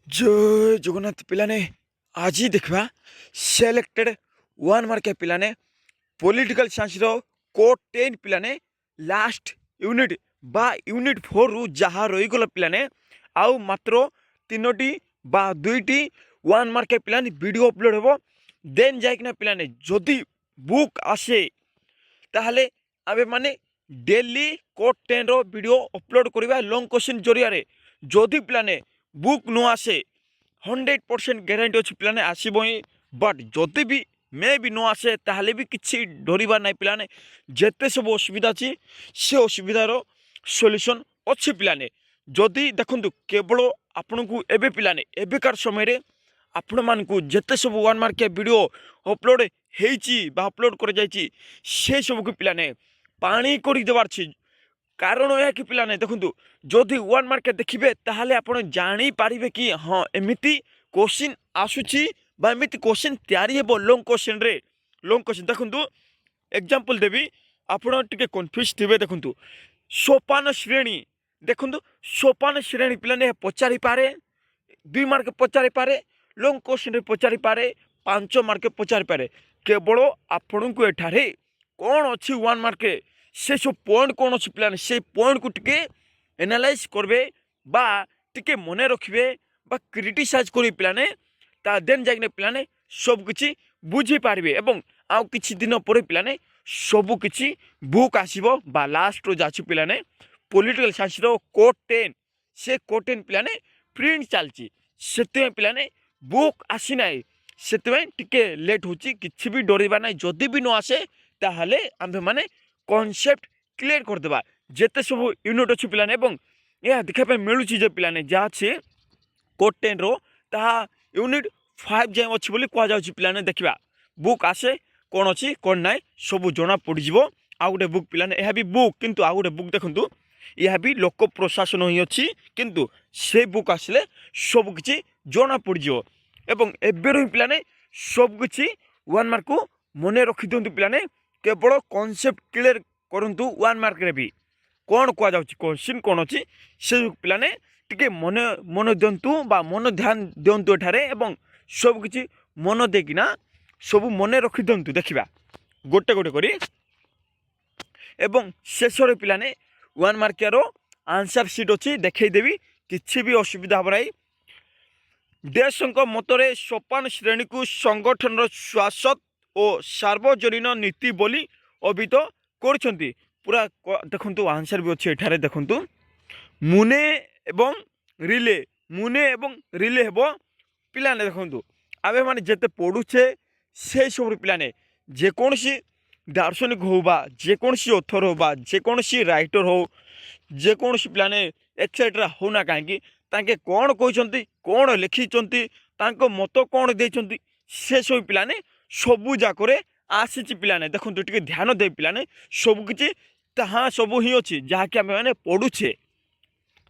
जय जगन्नाथ पिलाने आज देखा सिलेक्टेड वन मार्क पिलाने पॉलिटिकल साइंस रो कोड 10 पिलाने लास्ट यूनिट बा यूनिट 4 रु जहाँ रहीगला पिलाने आउ मात्र 3टी बा 2टी वन मार्क पिलाने वीडियो अपलोड हो देन जाइकिना पिलाने जदि बुक आसे ताहले आबे माने डेली कोड 10 रो वीडियो अपलोड करवा लॉन्ग क्वेश्चन जरिया रे जदि पिलाने बुक न आसे 100% ग्यारंटी अच्छी पिलाने आसब ही बट जदि भी मे भी न आसे ताहले भी किसी डरबार ना पिलाने जिते सब असुविधा अच्छी से असुविधार सल्यूशन अच्छी पिलाने जदि देखु केवल आपण को एबे पिलाने एबेकार समय आपण मानकु जिते सब वन मार्किया वीडियो अपलोड होती अपलोड कर जाइए से सब को पिलाने पानी कर देवार कारण यह कि पिलाने देखु जदि वन मार्क देखिए ताहले आप जापारे कि हाँ एमती क्वेश्चन आसूची एमती क्वेश्चन तैयारी हे लॉन्ग क्वेश्चन रे लॉन्ग क्वेश्चन देखु एग्जांपल देवी आपड़ टे कन्फ्यूज थे देखु सोपान श्रेणी देखु सोपान श्रेणी पिलाने पचारि पारे 2 मार्क पचारि पारे लॉन्ग क्वेश्चन रे पचारि पारे 5 मार्क पचारि पारे केवल आपण को एठारे कौन अच्छी वन मार्क से सब पॉइंट कौन अच्छी प्लान से पॉइंट को टिके एनालाइज करबे बा टिके मने रखिबे बा क्रिटिसाइज करी प्लाने ता देन जाइने प्लाने सब किछि बुझी पारिबे एवं आउ किछि दिन पर प्लाने सब किछि बुक आसीबो बा लास्ट रो जाछि प्लाने पॉलिटिकल साइंस रो कोड 10 से कोड 10 प्लाने प्रिंट चलछि सेते प्लाने बुक आसी नाइ सेते टिके लेट होछि किछि भी डरिबा नाइ जदी भी न आसे ताहले आम्भे माने कॉन्सेप्ट क्लियर करदेबा जेते सब यूनिट अच्छी पिलाने यह देखा मिलूँ जे पिलाने जहाँ से कोड 10 रो ता यूनिट 5 जाए अच्छी बोली कह जाऊँ पिलाने देखा बुक आसे कौन अच्छी कौन ना सब जना पड़ज आ गए बुक पिलाने यह भी बुक किंतु आ गए बुक देखु यह भी लोक प्रशासन ही अच्छी किंतु से बुक आसले सब किसी जना पड़ज एवं एबेर पिलाने सब किसी वन मार्क को मन रखी दिंतु पिलाने केवल कॉन्सेप्ट क्लियर करंतु वन मार्क रे भी कौन कह जाउछि क्वेश्चन कौन अच्छी से पिलाने टिके मन मन दिंतु बा मन ध्यान दिंतु एठारे एवं सब किछि मन देकिना सब मन रखी दिंतु देखिबा गोटे गोटे करी एवं शेष रे पिलाने वन मार्कियार आंसर सीट अच्छी देखई देवी किछि भी असुविधा हम नहीं देशक मतरे सोपान श्रेणी को संगठन शाश्वत और सार्वजनीन नीति बोली अभिहित कर पूरा देखु आंसर भी अच्छे एठारे देखु मुने एवं रिले हेब पिलाने देखु आमे माने जेते पढ़ुचे से सब पिलाने जेकोसी दार्शनिक हो बा जेकोसी ऑथर हो बा जेकोसी राइटर हो जेकोसी पिलाने एक्सेट्रा हो ना कहीं तांके कौन कहते कौन लिखिंट मत कौन देते से सब पिलाने सबू जाकरे आसी पिलाने देखो टे ध्यान दे पिलाने सबकि ताहा सब ही अच्छी जहाँकि आम मैंने पढ़ुचे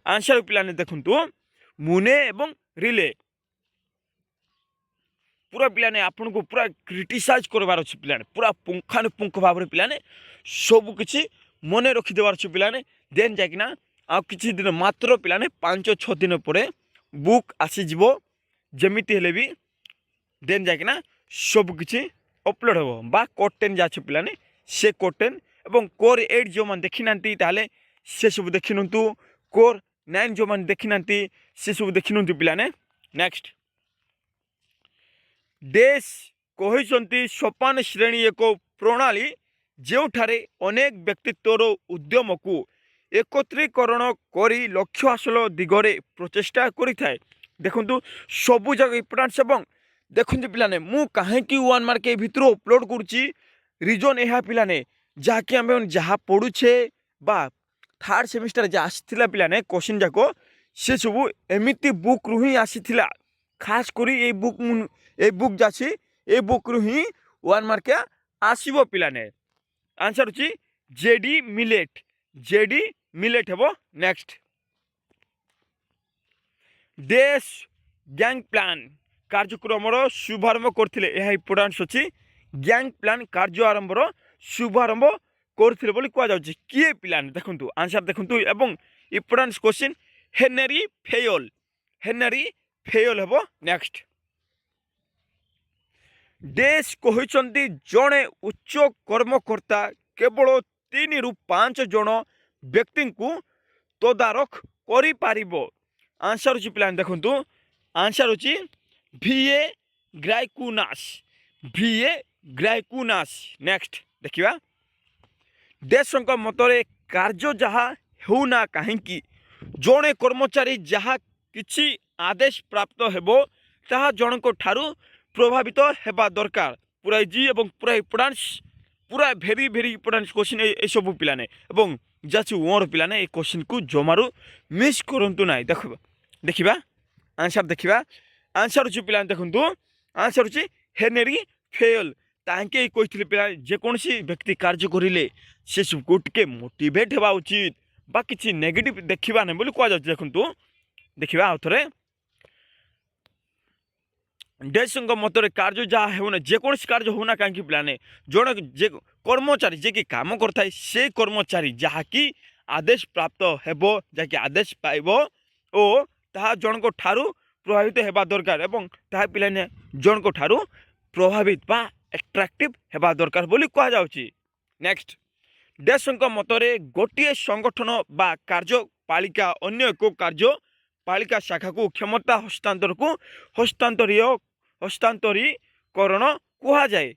आंसर पिलाने देखु मुने एवं रिले पूरा पिलाने आपन को पूरा क्रिटिसाइज करवार अच्छे पिलाने पूरा पुंखानुपुंख भाव में पिलाने सबकि मन रखिदेवार अच्छे पिलाने देन जाकिना आ किछि दिन मात्र पिलाने 5-6 दिन पर बुक आसीज जमीती हेले भी देन जाकिना सबकि अपलोड हम बा कोड 10 जा पिलाने से कोड 10 एवं कोर 8 जो मैंने देखी ना से सब देखी नु कोर 9 जो मैंने देखी ना से सब देखी नु पिलाने नेक्स्ट देश कहते सोपान श्रेणी एक प्रणाली जो ठारे अनेक व्यक्तित्वर उद्यम को एकत्रीकरण करी लक्ष्य हासिल दिगरे प्रचेषा करें देखु सबू जगह इम्पोर्टान्स एवं देखते पिलाने मु कहीं वन मार्क भितर अपलोड करुच्ची रिजन यह पिलाने जहाँकि आम जहाँ पढ़ुचे बा थर्ड सेमिस्टर जहाँ आसाला पिलाने क्वेश्चन जाक से सब एमती बुक रु ही आसीला खास करी ए बुक जासी ए बुक रु ही वन मार्क आसब पिलाने आंसर अच्छी जेडी मिलेट हेबो नेक्स्ट देश गैंग प्लान कार्यक्रम शुभारंभ करथिले यह इम्पोर्टान्स अच्छी गैंग प्लान कार्य आरंभ शुभारंभ करथिले बोली कह जाउछि किए पिलाने देखंतु आंसर देखंतु एवं इम्पोर्टान्स क्वेश्चन हेनरी फेल हेबो। नेक्स्ट देश कहते जड़े उच्च कर्मकर्ता केवल 3 ରୁ 5 जन व्यक्ति को तदारख करिपारिबो। आंसर होची प्लान देखंतु आंसर होची VA ग्राइकुनास VA ग्राइकुनास। नेक्स्ट देखिबा देशक मतरे कार्य जहा हेउना काहेकि जड़े कर्मचारी जहा किछि आदेश प्राप्त हेबो ताहा जनक ठारू प्रभावित हेबा दरकार। पूरा इजी एवं पूरा इम्पोर्टान्स पूरा भेरी भेरी इम्पोर्टान्स क्वेश्चन ए सब पिलाने एवं जाची ओर पिलाने ए क्वेश्चन को जमारू मिस करंतु नाही। देखिबा आंसर देखिबा आंसर होची पिलाने देखंतु आंसर होची हेनरी फेल। तांके कहिथिले पिला जे कोनसी व्यक्ति कार्य करिले से सब को टिके मोटिवेट हेबा उचित बा किछि नेगेटिव देखिबा नै बोली कोआ जाय। देखंतु देखिबा आउथरे देशक मतरे कार्य जहाँ होना जेकोसी कार्य होना कहीं प्लाने जड़े जे कर्मचारी जे कि काम करता से कर्मचारी जहाँकि आदेश प्राप्त हेबो जहाँकि आदेश पाइब ओ ताहा जनक ठारू प्रभावित हेबा दरकार एवं ताहा पिलाने जनक ठारू प्रभावित बा एट्रैक्टिव हेबा दरकार बोली कहा जाउची। नेक्स्ट देशक मतरे गोटे संगठन बा कार्यपालिका अन्य एक कार्यपालिका शाखा को क्षमता हस्तांतर को हस्तांतरीकरण कहा जाए।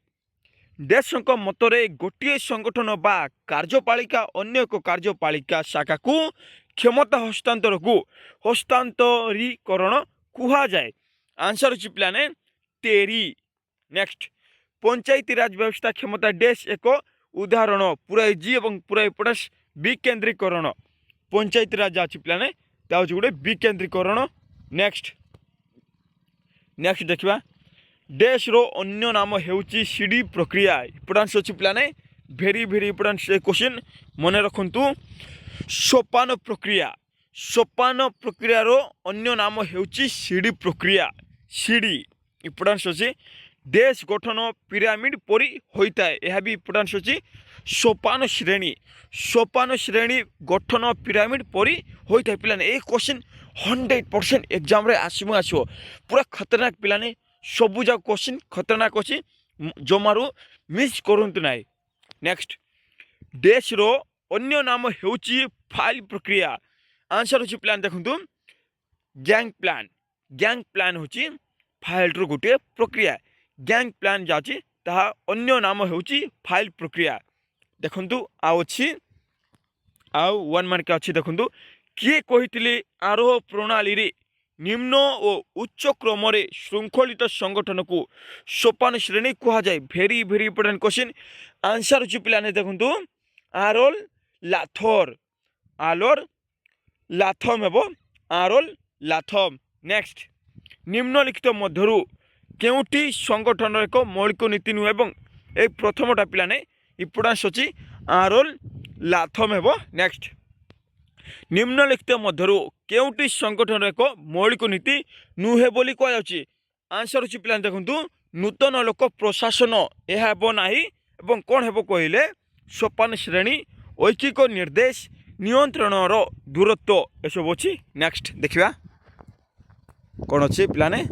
देशक मतरे गोटे संगठन बा कार्यपालिका अन्य एक कार्यपालिका शाखा को क्षमता हस्तांतर को हस्तांतरीकरण कहा जाए। आंसर होची प्लाने तेरी। नेक्स्ट पंचायती राज व्यवस्था क्षमता देश एक उदाहरण पूरा इजी एवं पूरा इम्पोर्टेंस विकेंद्रीकरण पंचायती राज अच्छी प्लाने गोटे विकेंद्रीकरण। नेक्स्ट देखिबा देश रो अन्य नाम हेउची सीडी प्रक्रिया। इम्पोर्टेंस अच्छी प्लाने भेरी भेरी इम्पोर्टेंस क्वेश्चन मन रखंतु। सोपान प्रक्रिया रो अन्य नाम हेउची सीडी प्रक्रिया। सीडी इम्पोर्टेंस अच्छी देश गठन पिरामिड परी होता है यह भी इम्पोर्टेंस अच्छी। सोपान श्रेणी गठन पिरामिड परी होता है पिलाने एक क्वेश्चन 100% एग्जाम रे आसो पूरा खतरनाक पिलाने सबू जाक क्वेश्चन खतरनाक अच्छी जमारू मिस करंतु नाई। नेक्स्ट देश रो अन्य नाम हेउची फाइल प्रक्रिया। आंसर होची प्लान देखंतु गैंग प्लान होची फाइल रो गोटे प्रक्रिया। गैंग प्लान जाची ताहा अन्य नाम हेउची फाइल प्रक्रिया। देखंतु आउ अछि आउ 1 मार्क अछि देखंतु किए कहिथिले आरोह प्रणाली रे निम्न और उच्च क्रम रे श्रृंखलित संगठन को सोपान श्रेणी कहा जाए। भेरी भेरी इंपोर्टेंट क्वेश्चन। आंसर होची पिलाने देखंतु आरोल लाथम हेबो आरोल लाथम। नेक्स्ट निम्नलिखित मध्यरु केउटी संगठन एक मौलिक नीति नुहे एवं ए प्रथमटा पिलाने इम्पोर्टेंस अछि आरोल लाथम हेबो। नेक्स्ट निम्नलिखित मध्यरु केउटी संगठन एक मौलिक नीति नुहे बोली कह जाउची। आंसर अछि पिलाने देखंतु नूतन लोक प्रशासन यह हेबो नाही एवं कोन हेबो कहिले सोपान श्रेणी ऐच्छिक निर्देश नियंत्रणर दूरत्व एसब अछि। नेक्स्ट देखिबा कोन अछि पिलाने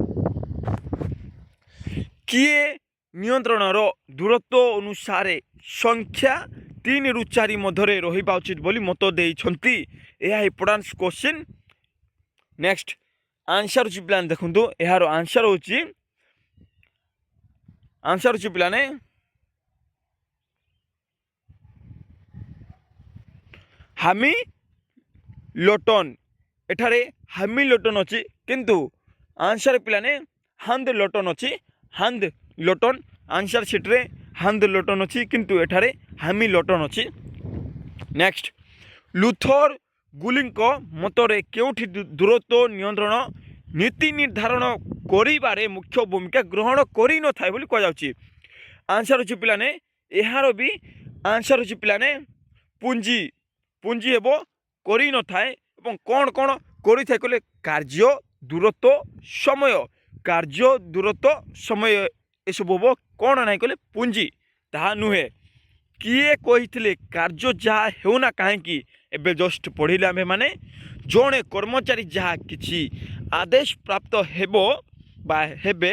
किए नियंत्रणर दूरत्व अनुसार संख्या 3 ରୁ 4 मध्य रहिबा उचित बोली मत देइछंती यह इम्पोर्टेंस क्वेश्चन। नेक्स्ट आंसर होची प्लान देखंतु यार आंसर होची प्लाने हामिल्टन एठारे हामिल्टन अछि किंतु आंसर पिलाने हांदलटन अछि हांदलटन आंसर सीट रे हांदलटन अछि किंतु एठारे हामिल्टन अछि। नेक्स्ट लुथर गुलिंक मतरे केउठी दूरत्व नियंत्रण नीति निर्धारण करिबारे मुख्य भूमिका ग्रहण करि न थाय बोली कह जाउची। आंसर अछि पिलाने एहार भी आंसर अछि पिलाने पुंजी हेबो करि न थाय एवं कोन कोन करि थाय कले कार्य दूरत्व समय एसब हम कौन ना कहले पुंजी ताहा नुहे। किए कही कार्य जहाँ होना कहीं एवं जस्ट पढ़िले आम मैंने ଜଣେ କର୍ମଚାରୀ ଯାହା କିଛି ଆଦେଶ ପ୍ରାପ୍ତ ହେବ ବା ହେବେ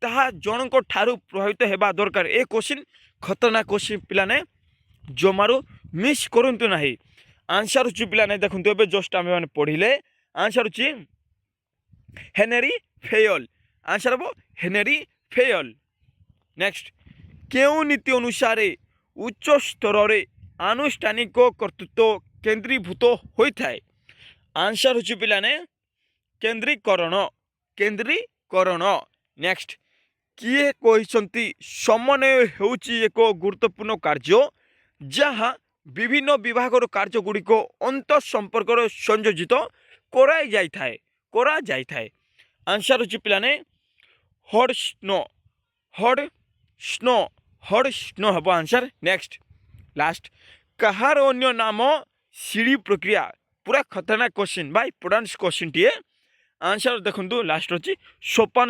ତାହା ଜଣଙ୍କ ଠାରୁ ପ୍ରଭାବିତ ହେବା ଦରକାର। ଏ କୋଶ୍ଚିନ୍ ଖତରନାକ କୋଶ୍ଚିନ୍ ପିଲାମାନେ ଜମାରୁ ମିସ୍ କରନ୍ତୁ ନାହିଁ। ଆନ୍ସର୍ ହେଉଛି ପିଲାମାନେ ଦେଖନ୍ତୁ ଏବେ ଜଷ୍ଟ ଆମେମାନେ ପଢ଼ିଲେ ଆନ୍ସର୍ ହେଉଛି ହେନେରୀ ଫେୟଲ। ଆନ୍ସର୍ ହେବ ହେନେରୀ ଫେୟଲ। ନେକ୍ସଟ କେଉଁ ନୀତି ଅନୁସାରେ ଉଚ୍ଚ ସ୍ତରରେ ଆନୁଷ୍ଠାନିକ କର୍ତ୍ତୃତ୍ୱ କେନ୍ଦ୍ରୀଭୂତ ହୋଇଥାଏ? ଆନ୍ସର୍ ହେଉଛି ପିଲାମାନେ କେନ୍ଦ୍ରୀକରଣ। କେନ୍ଦ୍ରୀକରଣ। ନେକ୍ସଟ କିଏ କହିଛନ୍ତି ସମନ୍ୱୟ ହେଉଛି ଏକ ଗୁରୁତ୍ୱପୂର୍ଣ୍ଣ କାର୍ଯ୍ୟ ଯାହା ବିଭିନ୍ନ ବିଭାଗର କାର୍ଯ୍ୟଗୁଡ଼ିକ ଅନ୍ତଃ ସମ୍ପର୍କରେ ସଂଯୋଜିତ କରାଯାଇଥାଏ। ଆନ୍ସର୍ ହେଉଛି ପିଲାମାନେ ହଡସ୍ନୋ। ହଡସ୍ନୋ ହେବ ଆନ୍ସର୍। ନେକ୍ସଟ ଲାଷ୍ଟ କାହାର ଅନ୍ୟ ନାମ ସିଡ଼ି ପ୍ରକ୍ରିୟା? ପୁରା ଖତରନାକ କୋଶ୍ଚିନ୍ ବା ଇମ୍ପୋର୍ଟାନ୍ସ କୋଶ୍ଚିନ୍ଟିଏ। ଆନ୍ସର୍ ଦେଖନ୍ତୁ ଲାଷ୍ଟ ଅଛି ସୋପାନ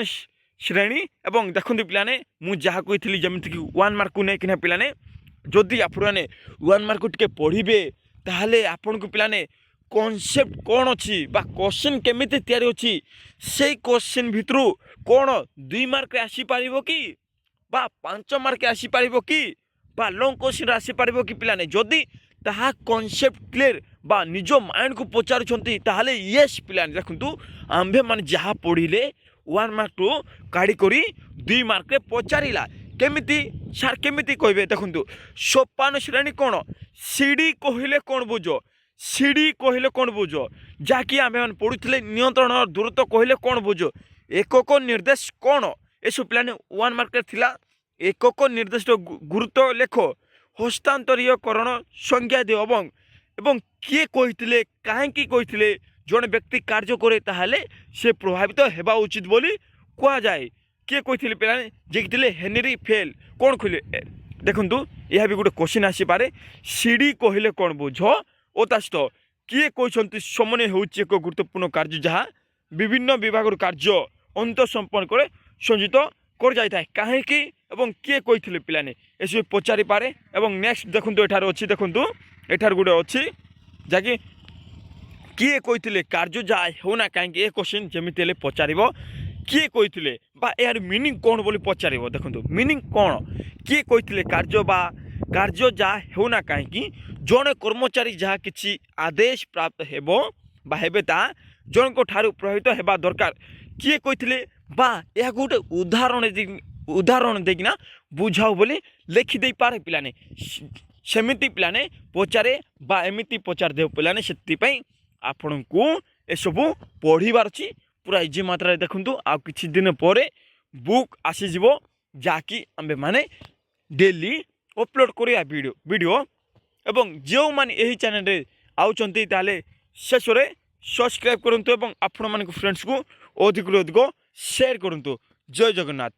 ଶ୍ରେଣୀ। ଏବଂ ଦେଖନ୍ତୁ ପିଲାମାନେ ମୁଁ ଯାହା କହିଥିଲି ଯେମିତିକି 1 ମାର୍କକୁ ନେଇକିନା ପିଲାମାନେ ଯଦି ଆପଣମାନେ 1 ମାର୍କକୁ ଟିକେ ପଢ଼ିବେ ତାହେଲେ ଆପଣଙ୍କୁ ପିଲାମାନେ କନସେପ୍ଟ କ'ଣ ଅଛି ବା କୋଶ୍ଚିନ୍ କେମିତି ତିଆରି ଅଛି ସେଇ କୋଶ୍ଚିନ୍ ଭିତରୁ କ'ଣ 2 ମାର୍କରେ ଆସିପାରିବ କି ବା 5 ମାର୍କରେ ଆସିପାରିବ କି ବା ଲଙ୍ଗ କୋଶ୍ଚିନ୍ରେ ଆସିପାରିବ କି ପିଲାମାନେ ଯଦି ତାହା କନସେପ୍ଟ କ୍ଲିୟର ବା ନିଜ ମାଇଣ୍ଡକୁ ପଚାରୁଛନ୍ତି ତାହେଲେ ୟେସ୍ ପିଲାମାନେ ଦେଖନ୍ତୁ ଆମ୍ଭେମାନେ ଯାହା ପଢ଼ିଲେ 1 ମାର୍କରୁ କାଢ଼ି କରି 2 ମାର୍କରେ ପଚାରିଲା କେମିତି ସାର୍ କେମିତି କହିବେ? ଦେଖନ୍ତୁ ସୋପାନ ଶ୍ରେଣୀ କ'ଣ? ସିଡ଼ି କହିଲେ କ'ଣ ବୁଝ? ସିଡ଼ି କହିଲେ କ'ଣ ବୁଝ? ଯାହାକି ଆମେମାନେ ପଢ଼ୁଥିଲେ ନିୟନ୍ତ୍ରଣ ଦୂରତ୍ୱ କହିଲେ କ'ଣ ବୁଝ? ଏକକ ନିର୍ଦ୍ଦେଶ କ'ଣ? ଏସବୁ ପିଲାମାନେ 1 ମାର୍କରେ ଥିଲା। ଏକକ ନିର୍ଦ୍ଦେଶର ଗୁରୁତ୍ୱ ଲେଖ। ହସ୍ତାନ୍ତରୀୟକରଣ ସଂଜ୍ଞା ଦିଅ ଏବଂ କିଏ କହିଥିଲେ କାହିଁକି କହିଥିଲେ ଜଣେ ବ୍ୟକ୍ତି କାର୍ଯ୍ୟ କରେ ତାହେଲେ ସେ ପ୍ରଭାବିତ ହେବା ଉଚିତ ବୋଲି କୁହାଯାଏ। କିଏ କହିଥିଲେ ପିଲାମାନେ ଯିଏକି ଥିଲେ ହେନେରୀ ଫେୟଲ। କ'ଣ କହିଲେ ଦେଖନ୍ତୁ ଏହା ବି ଗୋଟେ କୋଶ୍ଚିନ୍ ଆସିପାରେ। ସିଡ଼ି କହିଲେ କ'ଣ ବୁଝ ଓ ତା ସହିତ କିଏ କହିଛନ୍ତି ସମନ୍ୱୟ ହେଉଛି ଏକ ଗୁରୁତ୍ୱପୂର୍ଣ୍ଣ କାର୍ଯ୍ୟ ଯାହା ବିଭିନ୍ନ ବିଭାଗର କାର୍ଯ୍ୟ ଅନ୍ତଃ ସମ୍ପର୍କରେ ସଂଯୁକ୍ତ କରାଯାଇଥାଏ। କାହିଁକି ଏବଂ କିଏ କହିଥିଲେ ପିଲାମାନେ ଏସବୁ ପଚାରିପାରେ। ଏବଂ ନେକ୍ସଟ ଦେଖନ୍ତୁ ଏଠାରେ ଅଛି ଦେଖନ୍ତୁ ଏଠାରେ ଗୋଟେ ଅଛି ଯାହାକି କିଏ କହିଥିଲେ କାର୍ଯ୍ୟ ଯାହା ହେଉନା କାହିଁକି ଏ କୋଶ୍ଚିନ୍ ଯେମିତି ହେଲେ ପଚାରିବ। କିଏ କହିଥିଲେ ବା ଏହାର ମିନିଂ କ'ଣ ବୋଲି ପଚାରିବ। ଦେଖନ୍ତୁ ମିନିଂ କ'ଣ? କିଏ କହିଥିଲେ କାର୍ଯ୍ୟ ଯାହା ହେଉନା କାହିଁକି ଜଣେ କର୍ମଚାରୀ ଯାହା କିଛି ଆଦେଶ ପ୍ରାପ୍ତ ହେବ ବା ହେବେ ତାହା ଜଣଙ୍କ ଠାରୁ ପ୍ରଭାବିତ ହେବା ଦରକାର। କିଏ କହିଥିଲେ ବା ଏହାକୁ ଗୋଟେ ଉଦାହରଣ ଦେଇକିନା ବୁଝାଉ ବୋଲି ଲେଖିଦେଇପାରେ ପିଲାମାନେ। ସେମିତି ପିଲାମାନେ ପଚାରେ ବା ଏମିତି ପଚାରି ଦେବ ପିଲାମାନେ। ସେଥିପାଇଁ ଆପଣଙ୍କୁ ଏସବୁ ପଢ଼ିବାର ଅଛି ପୁରା ଇଜି ମାତ୍ରାରେ। ଦେଖନ୍ତୁ ଆଉ କିଛି ଦିନ ପରେ ବୁକ୍ ଆସିଯିବ ଯାହାକି ଆମ୍ଭେମାନେ ଡେଲି ଅପଲୋଡ଼ କରିବା ଭିଡ଼ିଓ। ଏବଂ ଯେଉଁମାନେ ଏହି ଚ୍ୟାନେଲରେ ଆଉଛନ୍ତି ତାହେଲେ ଶେଷରେ ସବସ୍କ୍ରାଇବ୍ କରନ୍ତୁ ଏବଂ ଆପଣମାନଙ୍କ ଫ୍ରେଣ୍ଡସ୍କୁ ଅଧିକରୁ ଅଧିକ ସେୟାର କରନ୍ତୁ। ଜୟ ଜଗନ୍ନାଥ।